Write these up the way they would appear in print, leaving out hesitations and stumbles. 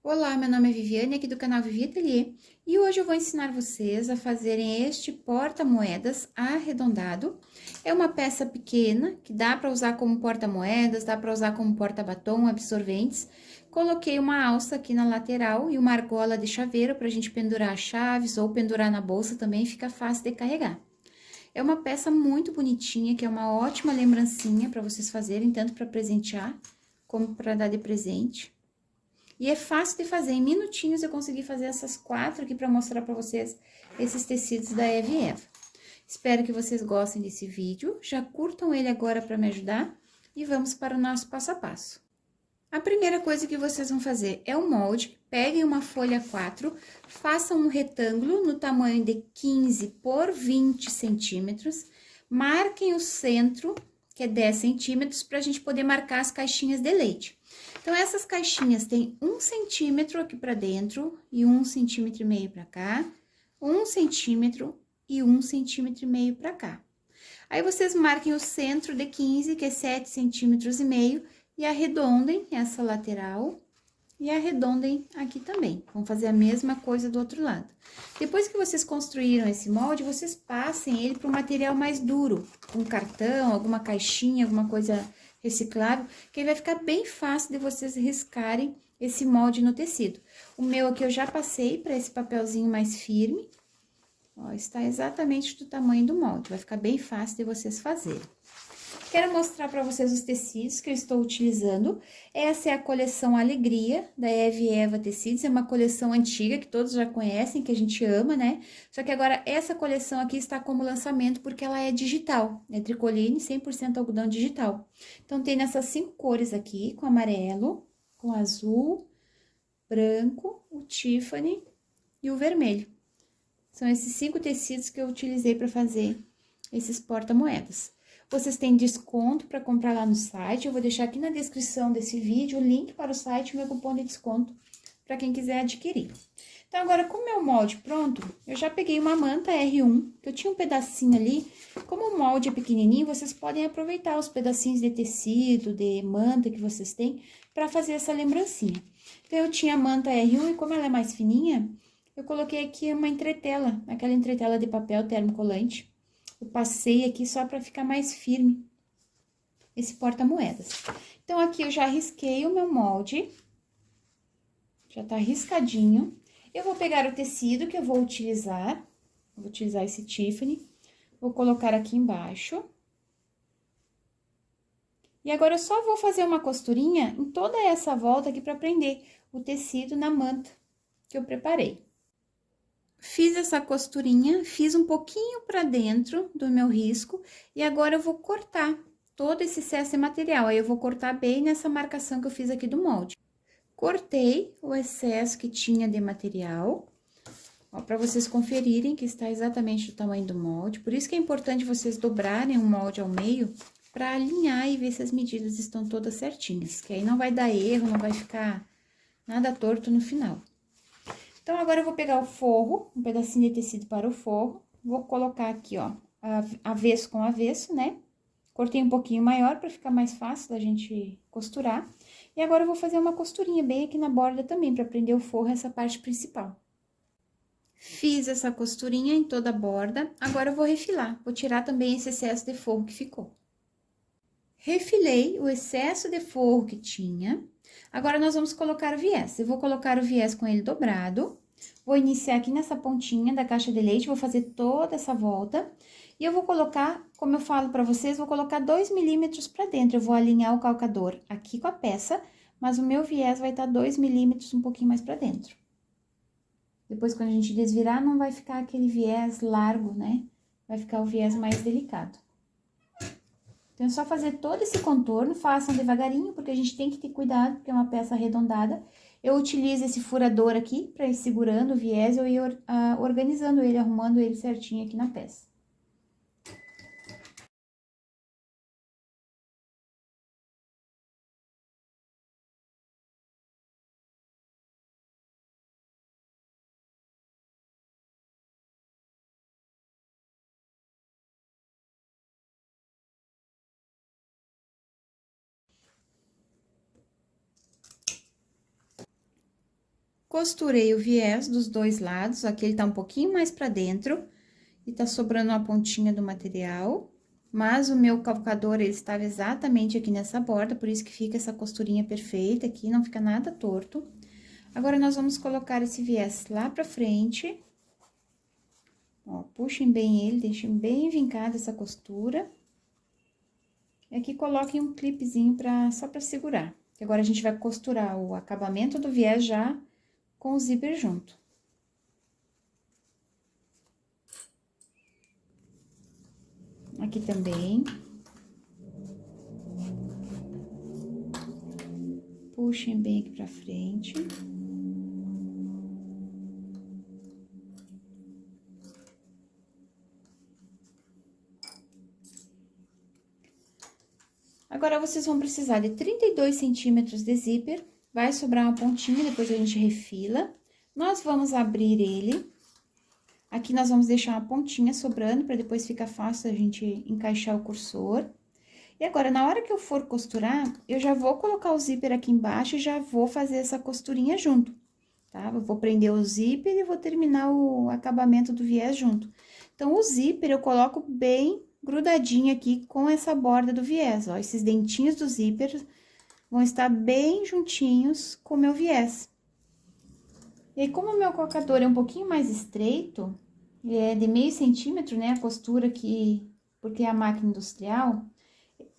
Olá, meu nome é Viviane, aqui do canal Vivi Ateliê, e hoje eu vou ensinar vocês a fazerem este porta-moedas arredondado. É uma peça pequena, que dá para usar como porta-moedas, dá para usar como porta-batom, absorventes. Coloquei uma alça aqui na lateral e uma argola de chaveiro para a gente pendurar chaves ou pendurar na bolsa também, fica fácil de carregar. É uma peça muito bonitinha, que é uma ótima lembrancinha para vocês fazerem, tanto para presentear como para dar de presente. E é fácil de fazer, em minutinhos eu consegui fazer essas 4 aqui para mostrar para vocês esses tecidos da Eve Eva. Espero que vocês gostem desse vídeo, já curtam ele agora para me ajudar e vamos para o nosso passo a passo. A primeira coisa que vocês vão fazer é o molde, peguem uma folha 4, façam um retângulo no tamanho de 15 por 20 centímetros, marquem o centro, que é 10 centímetros, para a gente poder marcar as caixinhas de leite. Então, essas caixinhas têm 1 centímetro aqui para dentro e 1,5 centímetro para cá, 1 centímetro e 1,5 centímetro para cá. Aí, vocês marquem o centro de 15, que é 7,5 centímetros, e arredondem essa lateral e arredondem aqui também. Vamos fazer a mesma coisa do outro lado. Depois que vocês construíram esse molde, vocês passem ele para um material mais duro, um cartão, alguma caixinha, alguma coisa reciclável, que aí vai ficar bem fácil de vocês riscarem esse molde no tecido. O meu aqui eu já passei para esse papelzinho mais firme, ó, está exatamente do tamanho do molde, vai ficar bem fácil de vocês fazerem. Quero mostrar para vocês os tecidos que eu estou utilizando. Essa é a coleção Alegria, da Eve Eva Tecidos. É uma coleção antiga, que todos já conhecem, que a gente ama, né? Só que agora, essa coleção aqui está como lançamento, porque ela é digital. É tricoline, 100% algodão digital. Então, tem nessas 5 cores aqui, com amarelo, com azul, branco, o Tiffany e o vermelho. São esses 5 tecidos que eu utilizei para fazer esses porta-moedas. Vocês têm desconto para comprar lá no site, eu vou deixar aqui na descrição desse vídeo o link para o site e meu cupom de desconto para quem quiser adquirir. Então, agora, com o meu molde pronto, eu já peguei uma manta R1, que eu tinha um pedacinho ali. Como o molde é pequenininho, vocês podem aproveitar os pedacinhos de tecido, de manta que vocês têm, para fazer essa lembrancinha. Então, eu tinha a manta R1 e como ela é mais fininha, eu coloquei aqui uma entretela, aquela entretela de papel termocolante. Eu passei aqui só para ficar mais firme esse porta-moedas. Então, aqui eu já risquei o meu molde, já tá riscadinho. Eu vou pegar o tecido que eu vou utilizar esse Tiffany, vou colocar aqui embaixo. E agora, eu só vou fazer uma costurinha em toda essa volta aqui para prender o tecido na manta que eu preparei. Fiz essa costurinha, fiz um pouquinho para dentro do meu risco e agora eu vou cortar todo esse excesso de material. Aí, eu vou cortar bem nessa marcação que eu fiz aqui do molde. Cortei o excesso que tinha de material, ó, para vocês conferirem que está exatamente do tamanho do molde. Por isso que é importante vocês dobrarem o molde ao meio para alinhar e ver se as medidas estão todas certinhas, que aí não vai dar erro, não vai ficar nada torto no final. Então, agora eu vou pegar o forro, um pedacinho de tecido para o forro, vou colocar aqui, ó, avesso com avesso, né? Cortei um pouquinho maior para ficar mais fácil da gente costurar. E agora eu vou fazer uma costurinha bem aqui na borda também, para prender o forro essa parte principal. Fiz essa costurinha em toda a borda, agora eu vou refilar, vou tirar também esse excesso de forro que ficou. Refilei o excesso de forro que tinha. Agora, nós vamos colocar o viés. Eu vou colocar o viés com ele dobrado. Vou iniciar aqui nessa pontinha da caixa de leite, vou fazer toda essa volta. E eu vou colocar, como eu falo pra vocês, vou colocar 2 milímetros pra dentro. Eu vou alinhar o calcador aqui com a peça, mas o meu viés vai estar 2 milímetros um pouquinho mais pra dentro. Depois, quando a gente desvirar, não vai ficar aquele viés largo, né? Vai ficar o viés mais delicado. Então, é só fazer todo esse contorno, façam devagarinho, porque a gente tem que ter cuidado, porque é uma peça arredondada. Eu utilizo esse furador aqui, para ir segurando o viés, eu ir organizando ele, arrumando ele certinho aqui na peça. Costurei o viés dos dois lados, aqui ele tá um pouquinho mais pra dentro e tá sobrando uma pontinha do material, mas o meu calcador, ele estava exatamente aqui nessa borda, por isso que fica essa costurinha perfeita aqui, não fica nada torto. Agora, nós vamos colocar esse viés lá pra frente. Ó, puxem bem ele, deixem bem vincada essa costura. E aqui coloquem um clipezinho só pra segurar. Agora, a gente vai costurar o acabamento do viés já com o zíper junto. Aqui também. Puxem bem aqui pra frente. Agora, vocês vão precisar de 32 centímetros de zíper. Vai sobrar uma pontinha, depois a gente refila. Nós vamos abrir ele. Aqui nós vamos deixar uma pontinha sobrando, para depois ficar fácil a gente encaixar o cursor. E agora, na hora que eu for costurar, eu já vou colocar o zíper aqui embaixo e já vou fazer essa costurinha junto, tá? Eu vou prender o zíper e vou terminar o acabamento do viés junto. Então, o zíper eu coloco bem grudadinho aqui com essa borda do viés, ó. Esses dentinhos do zíper vão estar bem juntinhos com o meu viés. E aí, como o meu calcador é um pouquinho mais estreito, ele é de meio centímetro, né, a costura aqui, porque é a máquina industrial,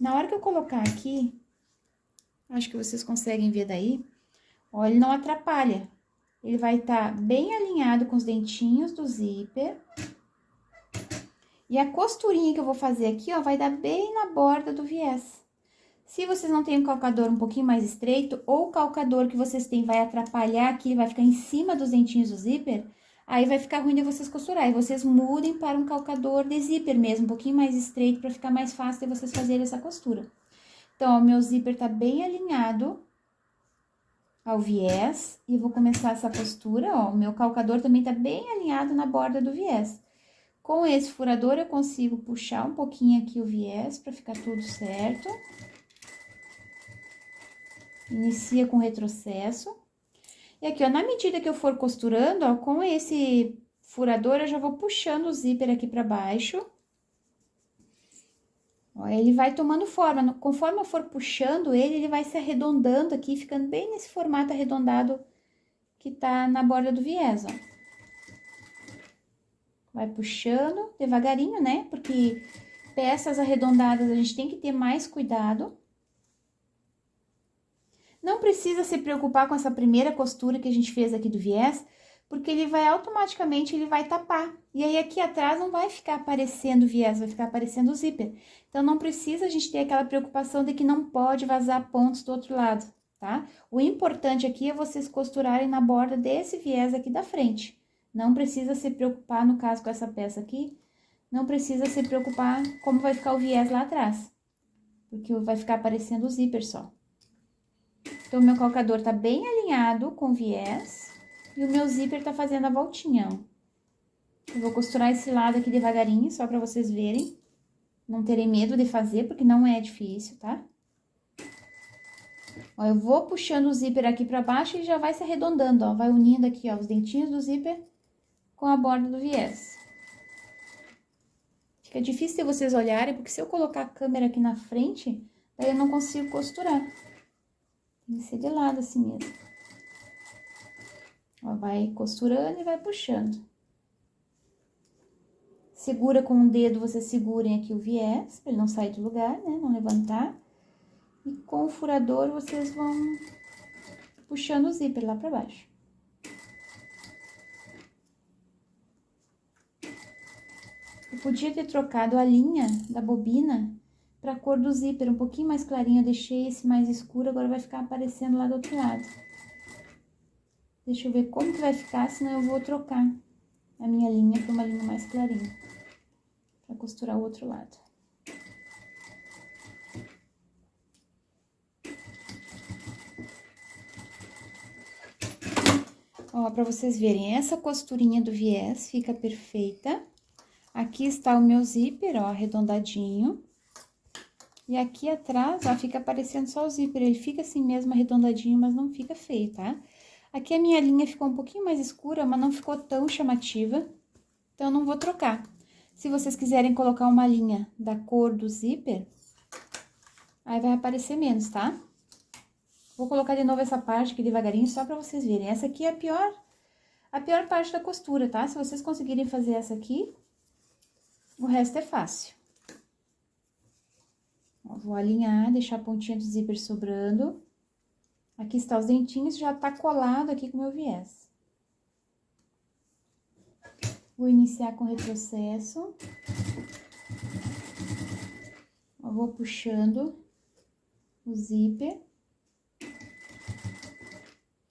na hora que eu colocar aqui, acho que vocês conseguem ver daí, ó, ele não atrapalha. Ele vai estar bem alinhado com os dentinhos do zíper. E a costurinha que eu vou fazer aqui, ó, vai dar bem na borda do viés. Se vocês não têm um calcador um pouquinho mais estreito, ou o calcador que vocês têm vai atrapalhar aqui, vai ficar em cima dos dentinhos do zíper, aí vai ficar ruim de vocês costurar. E vocês mudem para um calcador de zíper mesmo, um pouquinho mais estreito, para ficar mais fácil de vocês fazerem essa costura. Então, ó, meu zíper tá bem alinhado ao viés, e vou começar essa costura, ó, o meu calcador também tá bem alinhado na borda do viés. Com esse furador, eu consigo puxar um pouquinho aqui o viés, pra ficar tudo certo. Inicia com retrocesso. E aqui, ó, na medida que eu for costurando, ó, com esse furador, eu já vou puxando o zíper aqui pra baixo. Ó, ele vai tomando forma, conforme eu for puxando ele, ele vai se arredondando aqui, ficando bem nesse formato arredondado que tá na borda do viés, ó. Vai puxando devagarinho, né? Porque peças arredondadas a gente tem que ter mais cuidado. Não precisa se preocupar com essa primeira costura que a gente fez aqui do viés, porque ele vai automaticamente, ele vai tapar. E aí, aqui atrás não vai ficar aparecendo o viés, vai ficar aparecendo o zíper. Então, não precisa a gente ter aquela preocupação de que não pode vazar pontos do outro lado, tá? O importante aqui é vocês costurarem na borda desse viés aqui da frente. Não precisa se preocupar, no caso, com essa peça aqui, não precisa se preocupar como vai ficar o viés lá atrás, porque vai ficar aparecendo o zíper só. Então, o meu calcador tá bem alinhado com o viés e o meu zíper tá fazendo a voltinha, ó. Eu vou costurar esse lado aqui devagarinho, só pra vocês verem, não terem medo de fazer, porque não é difícil, tá? Ó, eu vou puxando o zíper aqui pra baixo e já vai se arredondando, ó, vai unindo aqui, ó, os dentinhos do zíper com a borda do viés. Fica difícil de vocês olharem, porque se eu colocar a câmera aqui na frente, daí eu não consigo costurar. Tem que ser de lado assim mesmo. Ó, vai costurando e vai puxando. Segura com o dedo, vocês segurem aqui o viés, pra ele não sair do lugar, né? Não levantar. E com o furador, vocês vão puxando o zíper lá pra baixo. Eu podia ter trocado a linha da bobina pra cor do zíper, um pouquinho mais clarinho. Eu deixei esse mais escuro, agora vai ficar aparecendo lá do outro lado. Deixa eu ver como que vai ficar, senão eu vou trocar a minha linha pra uma linha mais clarinha, pra costurar o outro lado. Ó, pra vocês verem, essa costurinha do viés fica perfeita. Aqui está o meu zíper, ó, arredondadinho. E aqui atrás, ó, fica aparecendo só o zíper. Ele fica assim mesmo arredondadinho, mas não fica feio, tá? Aqui a minha linha ficou um pouquinho mais escura, mas não ficou tão chamativa, então eu não vou trocar. Se vocês quiserem colocar uma linha da cor do zíper, aí vai aparecer menos, tá? Vou colocar de novo essa parte aqui devagarinho, só pra vocês verem. Essa aqui é a pior parte da costura, tá? Se vocês conseguirem fazer essa aqui, o resto é fácil. Ó, vou alinhar, deixar a pontinha do zíper sobrando. Aqui está os dentinhos, já tá colado aqui com o meu viés. Vou iniciar com retrocesso. Ó, vou puxando o zíper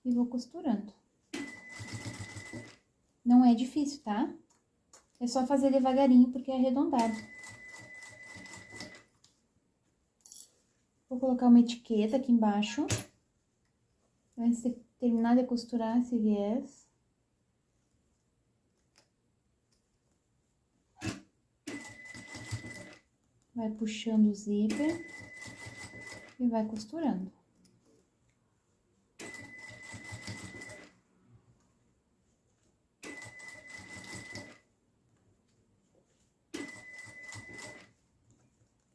e vou costurando. Não é difícil, tá? É só fazer devagarinho, porque é arredondado. Vou colocar uma etiqueta aqui embaixo, antes de terminar de costurar esse viés. Vai puxando o zíper e vai costurando.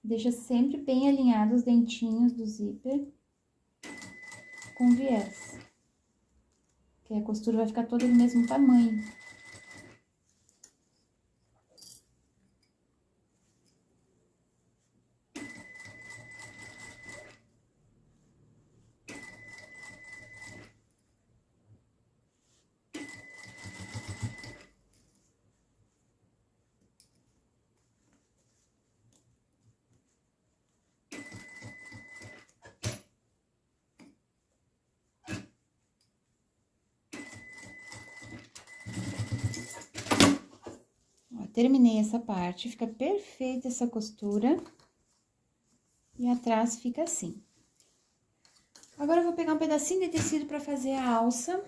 Deixa sempre bem alinhados os dentinhos do zíper com o viés, que a costura vai ficar toda do mesmo tamanho. Terminei essa parte, fica perfeita essa costura. E atrás fica assim. Agora, eu vou pegar um pedacinho de tecido pra fazer a alça.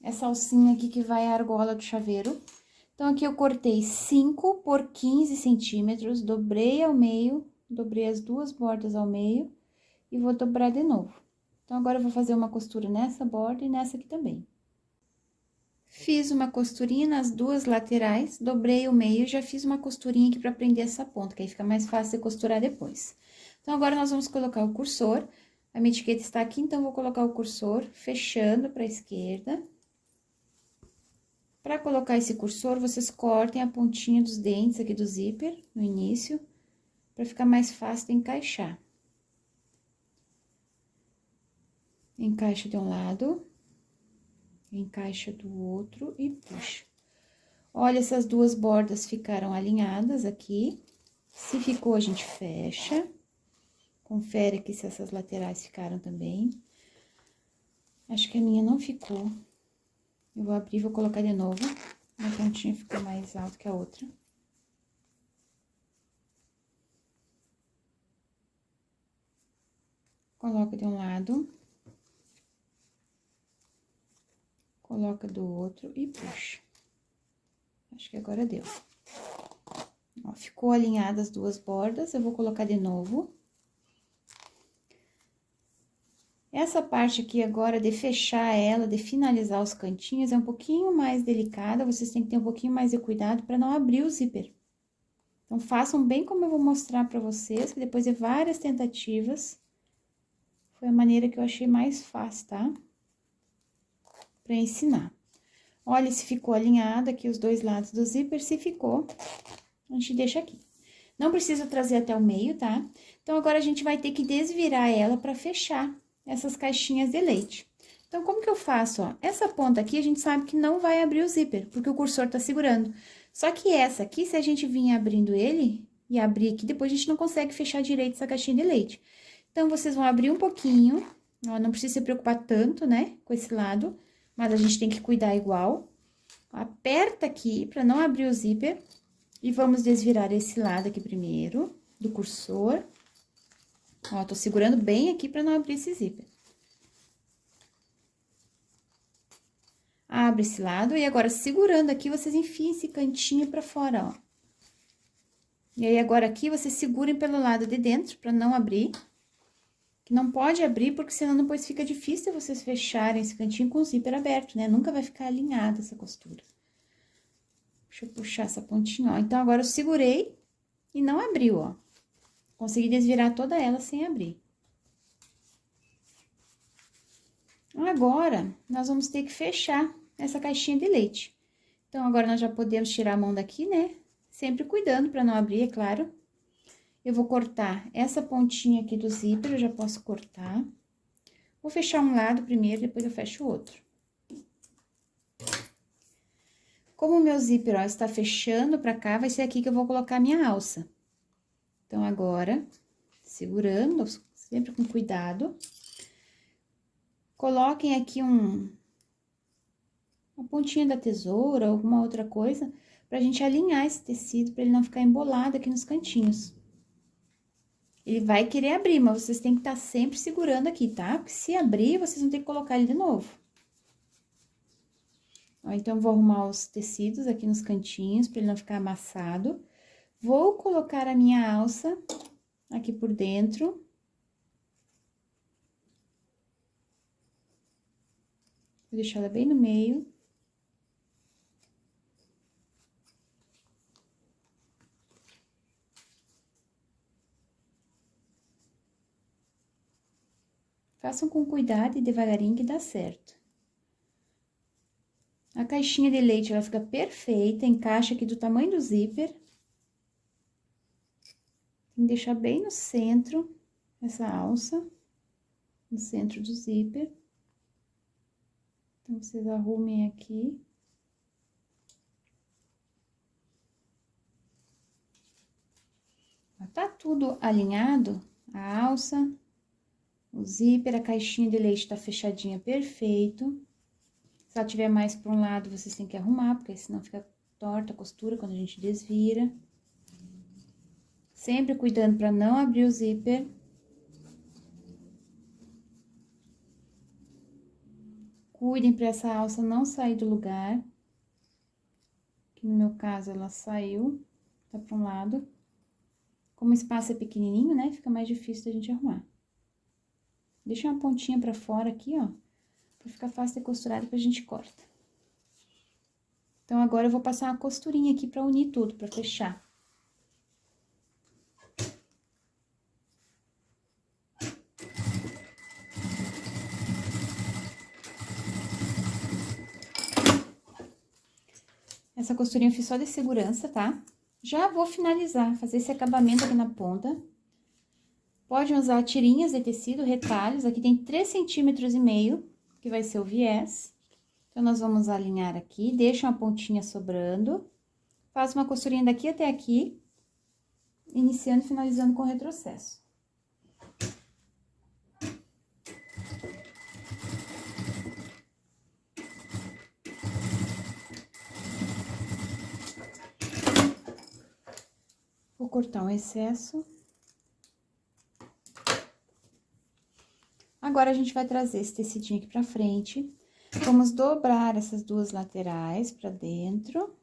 Essa alcinha aqui que vai a argola do chaveiro. Então, aqui eu cortei 5 por 15 centímetros, dobrei ao meio, dobrei as duas bordas ao meio e vou dobrar de novo. Então, agora eu vou fazer uma costura nessa borda e nessa aqui também. Fiz uma costurinha nas duas laterais, dobrei o meio, já fiz uma costurinha aqui pra prender essa ponta, que aí fica mais fácil de costurar depois. Então, agora nós vamos colocar o cursor. A minha etiqueta está aqui, então, vou colocar o cursor fechando pra esquerda. Pra colocar esse cursor, vocês cortem a pontinha dos dentes aqui do zíper, no início, pra ficar mais fácil de encaixar. Encaixa de um lado. Encaixa do outro e puxa. Olha, essas duas bordas ficaram alinhadas aqui. Se ficou, a gente fecha. Confere aqui se essas laterais ficaram também. Acho que a minha não ficou. Eu vou abrir e vou colocar de novo. A pontinha ficou mais alta que a outra. Coloca de um lado. Coloca do outro e puxa. Acho que agora deu. Ó, ficou alinhadas as duas bordas, eu vou colocar de novo. Essa parte aqui agora de fechar ela, de finalizar os cantinhos, é um pouquinho mais delicada, vocês têm que ter um pouquinho mais de cuidado para não abrir o zíper. Então, façam bem como eu vou mostrar para vocês, que depois de várias tentativas, foi a maneira que eu achei mais fácil, tá? Pra ensinar. Olha se ficou alinhado aqui os dois lados do zíper, se ficou, a gente deixa aqui. Não precisa trazer até o meio, tá? Então, agora a gente vai ter que desvirar ela pra fechar essas caixinhas de leite. Então, como que eu faço, ó? Essa ponta aqui, a gente sabe que não vai abrir o zíper, porque o cursor tá segurando. Só que essa aqui, se a gente vir abrindo ele e abrir aqui, depois a gente não consegue fechar direito essa caixinha de leite. Então, vocês vão abrir um pouquinho, ó, não precisa se preocupar tanto, né, com esse lado, mas a gente tem que cuidar igual. Aperta aqui pra não abrir o zíper e vamos desvirar esse lado aqui primeiro, do cursor. Ó, tô segurando bem aqui pra não abrir esse zíper. Abre esse lado e agora, segurando aqui, vocês enfiam esse cantinho pra fora, ó. E aí, agora aqui, vocês segurem pelo lado de dentro pra não abrir. que não pode abrir, porque senão depois fica difícil vocês fecharem esse cantinho com o zíper aberto, né? Nunca vai ficar alinhada essa costura. Deixa eu puxar essa pontinha, ó. Então, agora eu segurei e não abriu, ó. Consegui desvirar toda ela sem abrir. Agora, nós vamos ter que fechar essa caixinha de leite. Então, agora nós já podemos tirar a mão daqui, né? Sempre cuidando para não abrir, é claro. Eu vou cortar essa pontinha aqui do zíper, eu já posso cortar. Vou fechar um lado primeiro, depois eu fecho o outro. Como o meu zíper, ó, está fechando pra cá, vai ser aqui que eu vou colocar a minha alça. Então, agora, segurando, sempre com cuidado. Coloquem aqui uma pontinha da tesoura, alguma outra coisa, pra gente alinhar esse tecido, pra ele não ficar embolado aqui nos cantinhos. Ele vai querer abrir, mas vocês têm que estar sempre segurando aqui, tá? Porque se abrir, vocês vão ter que colocar ele de novo. Ó, então, vou arrumar os tecidos aqui nos cantinhos, pra ele não ficar amassado. Vou colocar a minha alça aqui por dentro. Vou deixar ela bem no meio. Façam com cuidado e devagarinho que dá certo. A caixinha de leite, ela fica perfeita, encaixa aqui do tamanho do zíper. Tem que deixar bem no centro essa alça, no centro do zíper. Então, vocês arrumem aqui. Tá tudo alinhado, a alça, o zíper, a caixinha de leite tá fechadinha perfeito. Se ela tiver mais para um lado, vocês têm que arrumar, porque senão fica torta a costura quando a gente desvira. Sempre cuidando para não abrir o zíper. Cuidem para essa alça não sair do lugar. Que no meu caso, ela saiu, tá para um lado. Como o espaço é pequenininho, né, fica mais difícil da gente arrumar. Deixa uma pontinha para fora aqui, ó, pra ficar fácil de costurar, depois a gente corta. Então, agora eu vou passar uma costurinha aqui pra unir tudo, pra fechar. Essa costurinha eu fiz só de segurança, tá? Já vou finalizar, fazer esse acabamento aqui na ponta. Pode usar tirinhas de tecido, retalhos. Aqui tem 3,5 cm, que vai ser o viés. Então, nós vamos alinhar aqui, deixa uma pontinha sobrando. Faz uma costurinha daqui até aqui, iniciando e finalizando com o retrocesso. Vou cortar um excesso. Agora, a gente vai trazer esse tecidinho aqui pra frente. Vamos dobrar essas duas laterais pra dentro.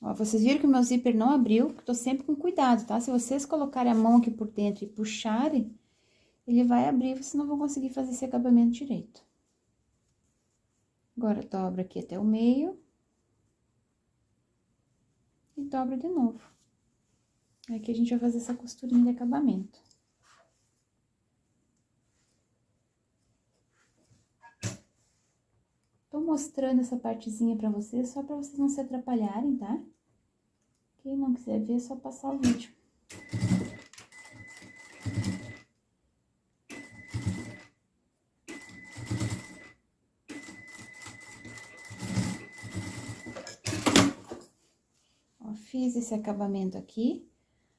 Ó, vocês viram que o meu zíper não abriu, tô sempre com cuidado, tá? Se vocês colocarem a mão aqui por dentro e puxarem, ele vai abrir, vocês não vão conseguir fazer esse acabamento direito. Agora, dobra aqui até o meio. E dobra de novo. Aqui a gente vai fazer essa costurinha de acabamento. Tô mostrando essa partezinha pra vocês, só pra vocês não se atrapalharem, tá? Quem não quiser ver, é só passar o vídeo. Ó, fiz esse acabamento aqui.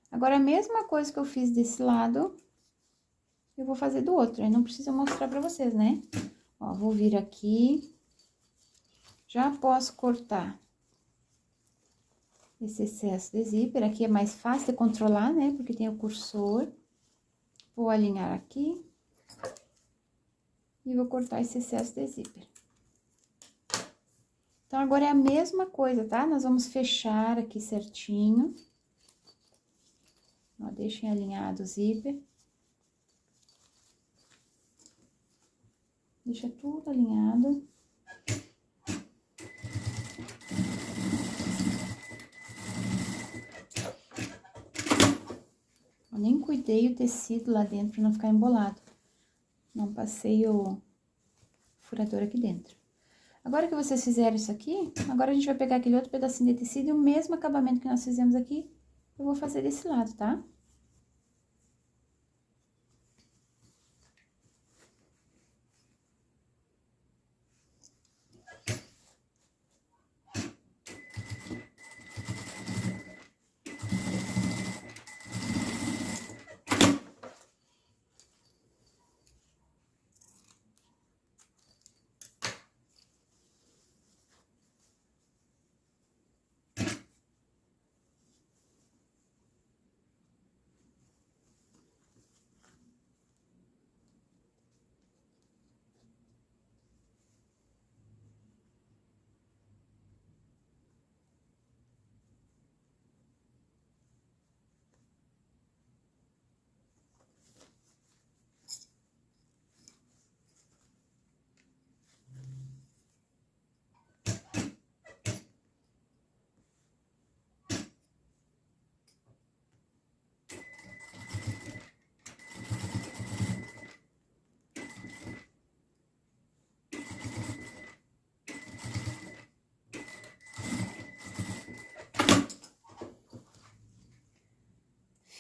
Agora, a mesma coisa que eu fiz desse lado, eu vou fazer do outro. Aí, não precisa mostrar pra vocês, né? Ó, vou vir aqui. Já posso cortar esse excesso de zíper. Aqui é mais fácil de controlar, né? Porque tem o cursor. Vou alinhar aqui. E vou cortar esse excesso de zíper. Então, agora é a mesma coisa, tá? Nós vamos fechar aqui certinho. Ó, deixem alinhado o zíper. Deixa tudo alinhado. Eu nem cuidei o tecido lá dentro pra não ficar embolado. Não passei o furador aqui dentro. Agora que vocês fizeram isso aqui, agora a gente vai pegar aquele outro pedacinho de tecido e o mesmo acabamento que nós fizemos aqui, eu vou fazer desse lado, tá?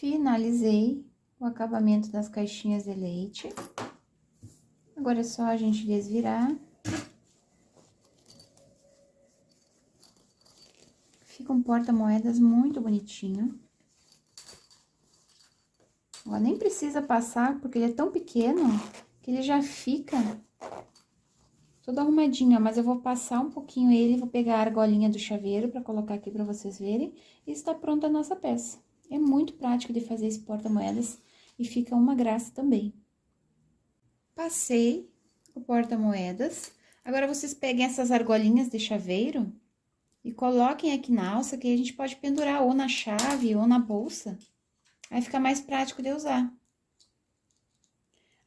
Finalizei o acabamento das caixinhas de leite. Agora é só a gente desvirar. Fica um porta-moedas muito bonitinho. Ó, nem precisa passar, porque ele é tão pequeno que ele já fica todo arrumadinho, ó. Mas eu vou passar um pouquinho ele, vou pegar a argolinha do chaveiro pra colocar aqui pra vocês verem. E está pronta a nossa peça. É muito prático de fazer esse porta-moedas e fica uma graça também. Passei o porta-moedas. Agora, vocês peguem essas argolinhas de chaveiro e coloquem aqui na alça, que a gente pode pendurar ou na chave ou na bolsa. Aí fica mais prático de usar.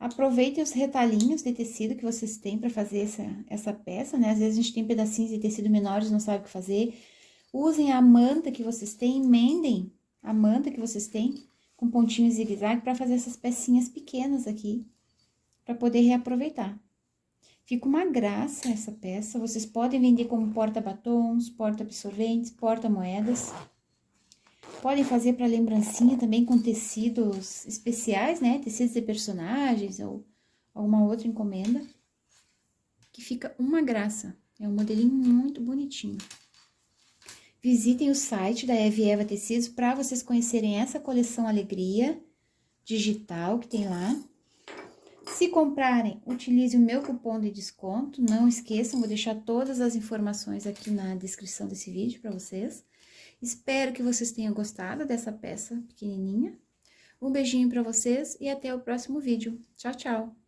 Aproveitem os retalhinhos de tecido que vocês têm para fazer essa peça, né? Às vezes a gente tem pedacinhos de tecido menores e não sabe o que fazer. Usem a manta que vocês têm, emendem a manta que vocês têm com pontinhos zigue-zague para fazer essas pecinhas pequenas aqui, para poder reaproveitar. Fica uma graça essa peça, vocês podem vender como porta-batons, porta-absorventes, porta-moedas. Podem fazer para lembrancinha também com tecidos especiais, né? Tecidos de personagens ou alguma outra encomenda. Que fica uma graça, é um modelinho muito bonitinho. Visitem o site da Eve Eva Tecidos para vocês conhecerem essa coleção Alegria digital que tem lá. Se comprarem, utilize o meu cupom de desconto. Não esqueçam, vou deixar todas as informações aqui na descrição desse vídeo para vocês. Espero que vocês tenham gostado dessa peça pequenininha. Um beijinho para vocês e até o próximo vídeo. Tchau, tchau!